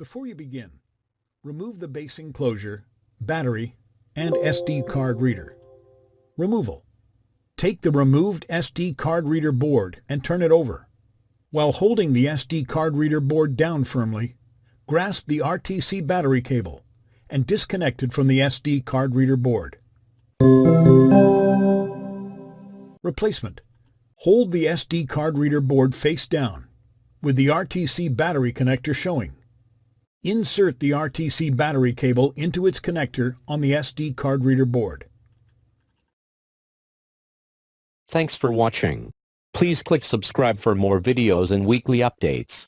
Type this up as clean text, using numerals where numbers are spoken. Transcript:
Before you begin, remove the base enclosure, battery, and SD card reader. Removal. Take the removed SD card reader board and turn it over. While holding the SD card reader board down firmly, grasp the RTC battery cable and disconnect it from the SD card reader board. Replacement. Hold the SD card reader board face down, with the RTC battery connector showing. Insert the RTC battery cable into its connector on the SD card reader board. Thanks for watching. Please click subscribe for more videos and weekly updates.